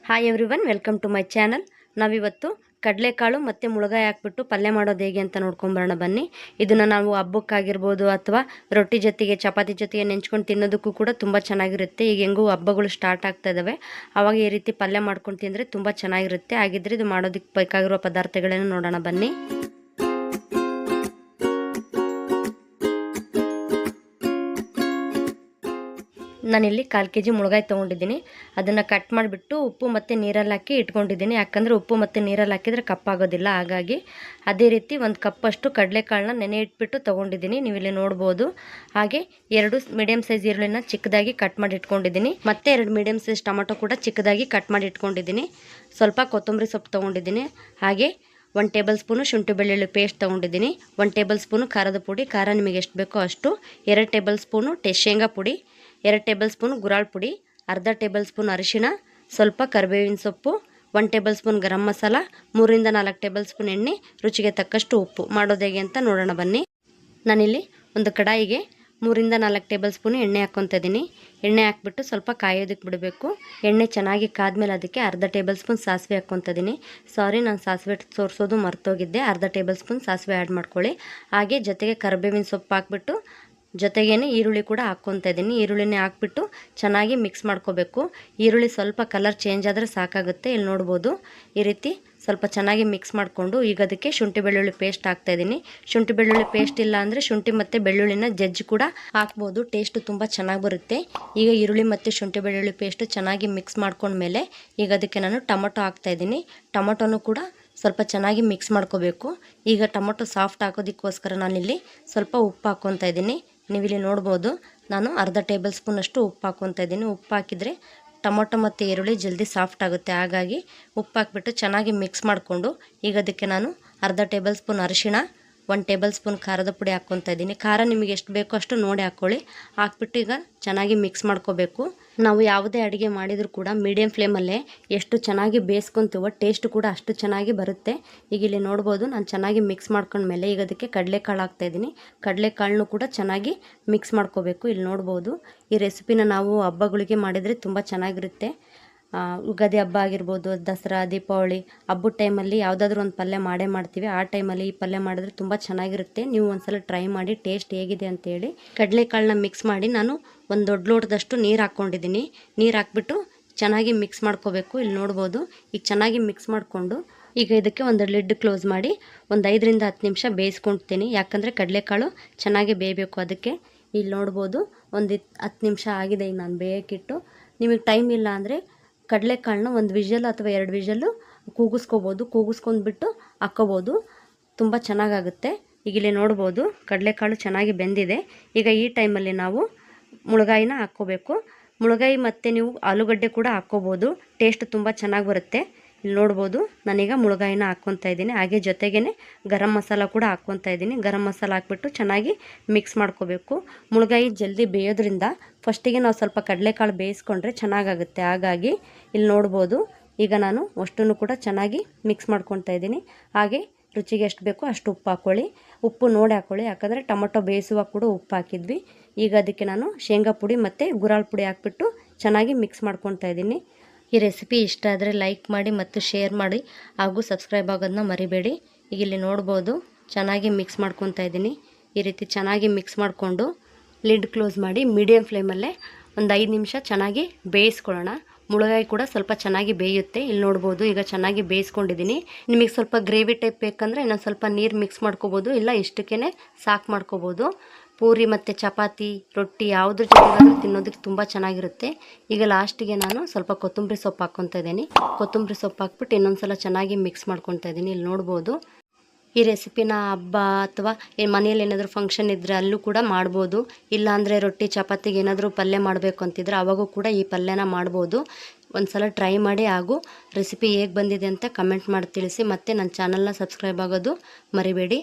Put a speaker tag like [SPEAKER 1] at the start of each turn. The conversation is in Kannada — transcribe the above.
[SPEAKER 1] Hi everyone, welcome to my channel. ನಾವಿವತ್ತು ಕಡಲೆಕಾಳು ಮತ್ತು ಮುಳುಗಾಯಿ ಹಾಕ್ಬಿಟ್ಟು ಪಲ್ಯ ಮಾಡೋದು ಹೇಗೆ ಅಂತ ನೋಡ್ಕೊಂಬರೋಣ ಬನ್ನಿ. ಇದನ್ನು ನಾವು ಹಬ್ಬಕ್ಕಾಗಿರ್ಬೋದು ಅಥವಾ ರೊಟ್ಟಿ ಜೊತೆಗೆ ಚಪಾತಿ ಜೊತೆಗೆ ನೆಂಚ್ಕೊಂಡು ತಿನ್ನೋದಕ್ಕೂ ಕೂಡ ತುಂಬ ಚೆನ್ನಾಗಿರುತ್ತೆ. ಈಗ ಹೆಂಗೂ ಹಬ್ಬಗಳು ಸ್ಟಾರ್ಟ್ ಆಗ್ತಾ ಇದ್ದಾವೆ, ಆವಾಗ ಈ ರೀತಿ ಪಲ್ಯ ಮಾಡ್ಕೊಂಡು ತಿಂದರೆ ತುಂಬ ಚೆನ್ನಾಗಿರುತ್ತೆ. ಹಾಗಿದ್ರೆ ಇದು ಮಾಡೋದಕ್ಕೆ ಬೇಕಾಗಿರೋ ಪದಾರ್ಥಗಳನ್ನು ನೋಡೋಣ ಬನ್ನಿ. ನಾನಿಲ್ಲಿ 1/4 kg ಮುಳುಗಾಯಿ ತೊಗೊಂಡಿದ್ದೀನಿ. ಅದನ್ನು ಕಟ್ ಮಾಡಿಬಿಟ್ಟು ಉಪ್ಪು ಮತ್ತು ನೀರಲ್ಲಿ ಹಾಕಿ ಇಟ್ಕೊಂಡಿದ್ದೀನಿ. ಯಾಕಂದರೆ ಉಪ್ಪು ಮತ್ತು ನೀರಲ್ಲಿ ಹಾಕಿದರೆ ಕಪ್ಪಾಗೋದಿಲ್ಲ. ಹಾಗಾಗಿ ಅದೇ ರೀತಿ 1 ಕಪ್ಪಷ್ಟು ಕಡಲೆಕಾಳನ್ನ ನೆನೆ ಇಟ್ಬಿಟ್ಟು ತೊಗೊಂಡಿದ್ದೀನಿ, ನೀವಿಲ್ಲಿ ನೋಡ್ಬೋದು. ಹಾಗೆ 2 ಮೀಡಿಯಮ್ ಸೈಜ್ ಈರುಳ್ಳಿನ ಚಿಕ್ಕದಾಗಿ ಕಟ್ ಮಾಡಿ ಇಟ್ಕೊಂಡಿದ್ದೀನಿ. ಮತ್ತು 2 ಮೀಡಿಯಮ್ ಸೈಜ್ ಟೊಮೊಟೊ ಕೂಡ ಚಿಕ್ಕದಾಗಿ ಕಟ್ ಮಾಡಿ ಇಟ್ಕೊಂಡಿದ್ದೀನಿ. ಸ್ವಲ್ಪ ಕೊತ್ತಂಬರಿ ಸೊಪ್ಪು ತೊಗೊಂಡಿದ್ದೀನಿ. ಹಾಗೆ 1 ಟೇಬಲ್ ಸ್ಪೂನು ಶುಂಠಿ ಬೆಳ್ಳುಳ್ಳಿ ಪೇಸ್ಟ್ ತೊಗೊಂಡಿದ್ದೀನಿ. 1 ಟೇಬಲ್ ಸ್ಪೂನು ಖಾರದ ಪುಡಿ, ಖಾರ ನಿಮಗೆ ಎಷ್ಟು ಬೇಕೋ ಅಷ್ಟು. 2 ಟೇಬಲ್ ಸ್ಪೂನು ಶೇಂಗಾ ಪುಡಿ, 2 ಟೇಬಲ್ ಸ್ಪೂನ್ ಗುರಾಳ್ ಪುಡಿ, ಅರ್ಧ ಟೇಬಲ್ ಸ್ಪೂನ್ ಅರಿಶಿಣ, ಸ್ವಲ್ಪ ಕರಿಬೇವಿನ ಸೊಪ್ಪು, 1 ಟೇಬಲ್ ಸ್ಪೂನ್ ಗರಂ ಮಸಾಲ, 3 ರಿಂದ 4 ಟೇಬಲ್ ಸ್ಪೂನ್ ಎಣ್ಣೆ, ರುಚಿಗೆ ತಕ್ಕಷ್ಟು ಉಪ್ಪು. ಮಾಡೋದು ಹೇಗೆ ಅಂತ ನೋಡೋಣ ಬನ್ನಿ. ನಾನಿಲ್ಲಿ ಒಂದು ಕಡಾಯಿಗೆ 3 ರಿಂದ 4 ಟೇಬಲ್ ಸ್ಪೂನ್ ಎಣ್ಣೆ ಹಾಕ್ಕೊತಾ ಇದ್ದೀನಿ. ಎಣ್ಣೆ ಹಾಕ್ಬಿಟ್ಟು ಸ್ವಲ್ಪ ಕಾಯೋದಕ್ಕೆ ಬಿಡಬೇಕು. ಎಣ್ಣೆ ಚೆನ್ನಾಗಿ ಕಾದ್ಮೇಲೆ ಅದಕ್ಕೆ ಅರ್ಧ ಟೇಬಲ್ ಸ್ಪೂನ್ ಸಾಸಿವೆ ಹಾಕ್ಕೊತಾ ಇದ್ದೀನಿ. ಸಾರಿ, ನಾನು ಸಾಸಿವೆ ತೋರಿಸೋದು ಮರ್ತೋಗಿದ್ದೆ. ಅರ್ಧ ಟೇಬಲ್ ಸ್ಪೂನ್ ಸಾಸಿವೆ ಆ್ಯಡ್ ಮಾಡ್ಕೊಳ್ಳಿ. ಹಾಗೆ ಜೊತೆಗೆ ಕರಿಬೇವಿನ ಸೊಪ್ಪು ಹಾಕ್ಬಿಟ್ಟು ಜೊತೆಗೇನೆ ಈರುಳ್ಳಿ ಕೂಡ ಹಾಕ್ಕೊತಾ ಇದ್ದೀನಿ. ಈರುಳ್ಳಿನೇ ಹಾಕ್ಬಿಟ್ಟು ಚೆನ್ನಾಗಿ ಮಿಕ್ಸ್ ಮಾಡ್ಕೋಬೇಕು. ಈರುಳ್ಳಿ ಸ್ವಲ್ಪ ಕಲರ್ ಚೇಂಜ್ ಆದರೆ ಸಾಕಾಗುತ್ತೆ. ಇಲ್ಲಿ ನೋಡ್ಬೋದು, ಈ ರೀತಿ ಸ್ವಲ್ಪ ಚೆನ್ನಾಗಿ ಮಿಕ್ಸ್ ಮಾಡಿಕೊಂಡು ಈಗ ಅದಕ್ಕೆ ಶುಂಠಿ ಬೆಳ್ಳುಳ್ಳಿ ಪೇಸ್ಟ್ ಹಾಕ್ತಾಯಿದ್ದೀನಿ. ಶುಂಠಿ ಬೆಳ್ಳುಳ್ಳಿ ಪೇಸ್ಟ್ ಇಲ್ಲ ಅಂದರೆ ಶುಂಠಿ ಮತ್ತು ಬೆಳ್ಳುಳ್ಳಿನ ಜಜ್ಜಿ ಕೂಡ ಹಾಕ್ಬೋದು, ಟೇಸ್ಟು ತುಂಬ ಚೆನ್ನಾಗಿ ಬರುತ್ತೆ. ಈಗ ಈರುಳ್ಳಿ ಮತ್ತು ಶುಂಠಿ ಬೆಳ್ಳುಳ್ಳಿ ಪೇಸ್ಟು ಚೆನ್ನಾಗಿ ಮಿಕ್ಸ್ ಮಾಡ್ಕೊಂಡ್ಮೇಲೆ ಈಗ ಅದಕ್ಕೆ ನಾನು ಟೊಮೊಟೊ ಹಾಕ್ತಾಯಿದ್ದೀನಿ. ಟೊಮೊಟೊನೂ ಕೂಡ ಸ್ವಲ್ಪ ಚೆನ್ನಾಗಿ ಮಿಕ್ಸ್ ಮಾಡ್ಕೋಬೇಕು. ಈಗ ಟೊಮೊಟೊ ಸಾಫ್ಟ್ ಹಾಕೋದಕ್ಕೋಸ್ಕರ ನಾನಿಲ್ಲಿ ಸ್ವಲ್ಪ ಉಪ್ಪು ಹಾಕ್ಕೊತಾ ಇದ್ದೀನಿ. ನೀವಿಲ್ಲಿ ನೋಡ್ಬೋದು, ನಾನು ಅರ್ಧ ಟೇಬಲ್ ಸ್ಪೂನ್ ಅಷ್ಟು ಉಪ್ಪು ಹಾಕ್ಕೊತಾ ಇದ್ದೀನಿ. ಉಪ್ಪು ಹಾಕಿದರೆ ಟೊಮೊಟೊ ಮತ್ತು ಈರುಳ್ಳಿ ಜಲ್ದಿ ಸಾಫ್ಟ್ ಆಗುತ್ತೆ. ಹಾಗಾಗಿ ಉಪ್ಪು ಹಾಕ್ಬಿಟ್ಟು ಚೆನ್ನಾಗಿ ಮಿಕ್ಸ್ ಮಾಡಿಕೊಂಡು ಈಗ ಅದಕ್ಕೆ ನಾನು ಅರ್ಧ ಟೇಬಲ್ ಸ್ಪೂನ್ ಅರಿಶಿಣ, 1 ಟೇಬಲ್ ಸ್ಪೂನ್ ಖಾರದ ಪುಡಿ ಹಾಕ್ಕೊತಾ ಇದ್ದೀನಿ. ಖಾರ ನಿಮಗೆ ಎಷ್ಟು ಬೇಕೋ ಅಷ್ಟು ನೋಡಿ ಹಾಕ್ಕೊಳ್ಳಿ. ಹಾಕ್ಬಿಟ್ಟು ಈಗ ಚೆನ್ನಾಗಿ ಮಿಕ್ಸ್ ಮಾಡ್ಕೋಬೇಕು. ನಾವು ಯಾವುದೇ ಅಡುಗೆ ಮಾಡಿದರೂ ಕೂಡ ಮೀಡಿಯಮ್ ಫ್ಲೇಮಲ್ಲೇ ಎಷ್ಟು ಚೆನ್ನಾಗಿ ಬೇಯಿಸ್ಕೊತೀವೋ ಟೇಸ್ಟ್ ಕೂಡ ಅಷ್ಟು ಚೆನ್ನಾಗಿ ಬರುತ್ತೆ. ಈಗ ಇಲ್ಲಿ ನೋಡ್ಬೋದು, ನಾನು ಚೆನ್ನಾಗಿ ಮಿಕ್ಸ್ ಮಾಡ್ಕೊಂಡ್ಮೇಲೆ ಈಗ ಅದಕ್ಕೆ ಕಡಲೆಕಾಳು ಹಾಕ್ತಾಯಿದ್ದೀನಿ. ಕಡಲೆಕಾಳನ್ನು ಕೂಡ ಚೆನ್ನಾಗಿ ಮಿಕ್ಸ್ ಮಾಡ್ಕೋಬೇಕು. ಇಲ್ಲಿ ನೋಡ್ಬೋದು, ಈ ರೆಸಿಪಿನ ನಾವು ಹಬ್ಬಗಳಿಗೆ ಮಾಡಿದರೆ ತುಂಬ ಚೆನ್ನಾಗಿರುತ್ತೆ. ಯುಗಾದಿ ಹಬ್ಬ ಆಗಿರ್ಬೋದು, ದಸರಾ, ದೀಪಾವಳಿ ಹಬ್ಬದ ಟೈಮಲ್ಲಿ ಯಾವುದಾದ್ರೂ ಒಂದು ಪಲ್ಯ ಮಾಡೇ ಮಾಡ್ತೀವಿ. ಆ ಟೈಮಲ್ಲಿ ಈ ಪಲ್ಯ ಮಾಡಿದ್ರೆ ತುಂಬ ಚೆನ್ನಾಗಿರುತ್ತೆ. ನೀವು ಒಂದ್ಸಲ ಟ್ರೈ ಮಾಡಿ ಟೇಸ್ಟ್ ಹೇಗಿದೆ ಅಂತೇಳಿ. ಕಡಲೆಕಾಳನ್ನ ಮಿಕ್ಸ್ ಮಾಡಿ ನಾನು ಒಂದು ದೊಡ್ಡ ಲೋಟದಷ್ಟು ನೀರು ಹಾಕ್ಕೊಂಡಿದ್ದೀನಿ. ನೀರು ಹಾಕ್ಬಿಟ್ಟು ಚೆನ್ನಾಗಿ ಮಿಕ್ಸ್ ಮಾಡ್ಕೋಬೇಕು. ಇಲ್ಲಿ ನೋಡ್ಬೋದು, ಈಗ ಚೆನ್ನಾಗಿ ಮಿಕ್ಸ್ ಮಾಡಿಕೊಂಡು ಈಗ ಇದಕ್ಕೆ ಒಂದು ಲಿಡ್ ಕ್ಲೋಸ್ ಮಾಡಿ ಒಂದು 5 ರಿಂದ 10 ನಿಮಿಷ ಬೇಯಿಸ್ಕೊಳ್ತೀನಿ. ಯಾಕಂದರೆ ಕಡಲೆಕಾಳು ಚೆನ್ನಾಗಿ ಬೇಯಬೇಕು. ಅದಕ್ಕೆ ಇಲ್ಲಿ ನೋಡ್ಬೋದು, ಒಂದು 10 ನಿಮಿಷ ಆಗಿದೆ. ಈಗ ನಾನು ಬೇಯಕ್ಕಿಟ್ಟು, ನಿಮಗೆ ಟೈಮ್ ಇಲ್ಲ ಅಂದರೆ ಕಡಲೆಕಾಳನ್ನ 1 ವಿಷಲ್ ಅಥವಾ 2 ವಿಷಲ್ಲು ಕೂಗಿಸ್ಕೋಬೋದು. ಕೂಗಿಸ್ಕೊಂಡ್ಬಿಟ್ಟು ಹಾಕ್ಕೋಬೋದು, ತುಂಬ ಚೆನ್ನಾಗಾಗುತ್ತೆ. ಈಗ ಇಲ್ಲಿ ನೋಡ್ಬೋದು, ಕಡಲೆಕಾಳು ಚೆನ್ನಾಗಿ ಬೆಂದಿದೆ. ಈಗ ಈ ಟೈಮಲ್ಲಿ ನಾವು ಮುಳುಗಾಯಿನ ಹಾಕ್ಕೋಬೇಕು. ಮುಳುಗಾಯಿ ಮತ್ತು ನೀವು ಆಲೂಗಡ್ಡೆ ಕೂಡ ಹಾಕ್ಕೋಬೋದು, ಟೇಸ್ಟ್ ತುಂಬ ಚೆನ್ನಾಗಿ ಬರುತ್ತೆ. ಇಲ್ಲಿ ನೋಡ್ಬೋದು, ನಾನೀಗ ಮುಳುಗಾಯಿನ ಹಾಕ್ಕೊತಾ ಇದ್ದೀನಿ. ಹಾಗೆ ಜೊತೆಗೇ ಗರಂ ಮಸಾಲ ಕೂಡ ಹಾಕ್ಕೊತಾ ಇದ್ದೀನಿ. ಗರಂ ಮಸಾಲ ಹಾಕ್ಬಿಟ್ಟು ಚೆನ್ನಾಗಿ ಮಿಕ್ಸ್ ಮಾಡ್ಕೋಬೇಕು. ಮುಳುಗಾಯಿ ಜಲ್ದಿ ಬೇಯೋದ್ರಿಂದ ಫಸ್ಟಿಗೆ ನಾವು ಸ್ವಲ್ಪ ಕಡಲೆಕಾಳು ಬೇಯಿಸ್ಕೊಂಡ್ರೆ ಚೆನ್ನಾಗಾಗುತ್ತೆ. ಹಾಗಾಗಿ ಇಲ್ಲಿ ನೋಡ್ಬೋದು, ಈಗ ನಾನು ಅಷ್ಟನ್ನು ಕೂಡ ಚೆನ್ನಾಗಿ ಮಿಕ್ಸ್ ಮಾಡ್ಕೊತಾ ಇದ್ದೀನಿ. ಹಾಗೆ ರುಚಿಗೆ ಎಷ್ಟು ಬೇಕೋ ಅಷ್ಟು ಉಪ್ಪು ಹಾಕ್ಕೊಳ್ಳಿ. ಉಪ್ಪು ನೋಡಿ ಹಾಕ್ಕೊಳ್ಳಿ, ಯಾಕಂದರೆ ಟೊಮೊಟೊ ಬೇಯಿಸುವಾಗ ಕೂಡ ಉಪ್ಪು ಹಾಕಿದ್ವಿ. ಈಗ ಅದಕ್ಕೆ ನಾನು ಶೇಂಗಾ ಪುಡಿ ಮತ್ತು ಗುರಾಳ್ ಪುಡಿ ಹಾಕ್ಬಿಟ್ಟು ಚೆನ್ನಾಗಿ ಮಿಕ್ಸ್ ಮಾಡ್ಕೊತಾ ಇದ್ದೀನಿ. ಈ ರೆಸಿಪಿ ಇಷ್ಟ ಆದರೆ ಲೈಕ್ ಮಾಡಿ ಮತ್ತು ಶೇರ್ ಮಾಡಿ, ಹಾಗೂ ಸಬ್ಸ್ಕ್ರೈಬ್ ಆಗೋದನ್ನ ಮರಿಬೇಡಿ. ಈಗ ಇಲ್ಲಿ ನೋಡ್ಬೋದು, ಚೆನ್ನಾಗಿ ಮಿಕ್ಸ್ ಮಾಡ್ಕೊತಾ ಇದ್ದೀನಿ. ಈ ರೀತಿ ಚೆನ್ನಾಗಿ ಮಿಕ್ಸ್ ಮಾಡಿಕೊಂಡು ಲಿಡ್ ಕ್ಲೋಸ್ ಮಾಡಿ ಮೀಡಿಯಮ್ ಫ್ಲೇಮಲ್ಲೇ ಒಂದು 5 ನಿಮಿಷ ಚೆನ್ನಾಗಿ ಬೇಯಿಸ್ಕೊಳ್ಳೋಣ. ಮುಳುಗಾಯಿ ಕೂಡ ಸ್ವಲ್ಪ ಚೆನ್ನಾಗಿ ಬೇಯುತ್ತೆ. ಇಲ್ಲಿ ನೋಡ್ಬೋದು, ಈಗ ಚೆನ್ನಾಗಿ ಬೇಯಿಸ್ಕೊಂಡಿದ್ದೀನಿ. ನಿಮಗೆ ಸ್ವಲ್ಪ ಗ್ರೇವಿ ಟೈಪ್ ಬೇಕಂದರೆ ಇನ್ನೊಂದು ಸ್ವಲ್ಪ ನೀರು ಮಿಕ್ಸ್ ಮಾಡ್ಕೋಬೋದು, ಇಲ್ಲ ಇಷ್ಟಕ್ಕೇ ಸಾಕು ಮಾಡ್ಕೋಬೋದು. ಪೂರಿ ಮತ್ತು ಚಪಾತಿ, ರೊಟ್ಟಿ ಯಾವುದ್ರ ಜೊತೆಗಾದರೂ ತಿನ್ನೋದಕ್ಕೆ ತುಂಬ ಚೆನ್ನಾಗಿರುತ್ತೆ. ಈಗ ಲಾಸ್ಟಿಗೆ ನಾನು ಸ್ವಲ್ಪ ಕೊತ್ತಂಬರಿ ಸೊಪ್ಪು ಹಾಕ್ಕೊತಾ ಇದ್ದೀನಿ. ಕೊತ್ತಂಬರಿ ಸೊಪ್ಪು ಹಾಕ್ಬಿಟ್ಟು ಇನ್ನೊಂದು ಸಲ ಚೆನ್ನಾಗಿ ಮಿಕ್ಸ್ ಮಾಡ್ಕೊತಾ ಇದ್ದೀನಿ. ಇಲ್ಲಿ ನೋಡ್ಬೋದು, ಈ ರೆಸಿಪಿನ ಹಬ್ಬ ಅಥವಾ ಮನೆಯಲ್ಲಿ ಏನಾದರೂ ಫಂಕ್ಷನ್ ಇದ್ದರೆ ಅಲ್ಲೂ ಕೂಡ ಮಾಡ್ಬೋದು. ಇಲ್ಲಾಂದರೆ ರೊಟ್ಟಿ ಚಪಾತಿಗೆ ಏನಾದರೂ ಪಲ್ಯ ಮಾಡಬೇಕು ಅಂತಿದ್ರೆ ಅವಾಗೂ ಕೂಡ ಈ ಪಲ್ಯನ ಮಾಡ್ಬೋದು. ಒಂದು ಸಲ ಟ್ರೈ ಮಾಡಿ, ಹಾಗೂ ರೆಸಿಪಿ ಹೇಗೆ ಬಂದಿದೆ ಅಂತ ಕಮೆಂಟ್ ಮಾಡಿ ತಿಳಿಸಿ. ಮತ್ತು ನನ್ನ ಚಾನಲ್ನ ಸಬ್ಸ್ಕ್ರೈಬ್ ಆಗೋದು ಮರಿಬೇಡಿ.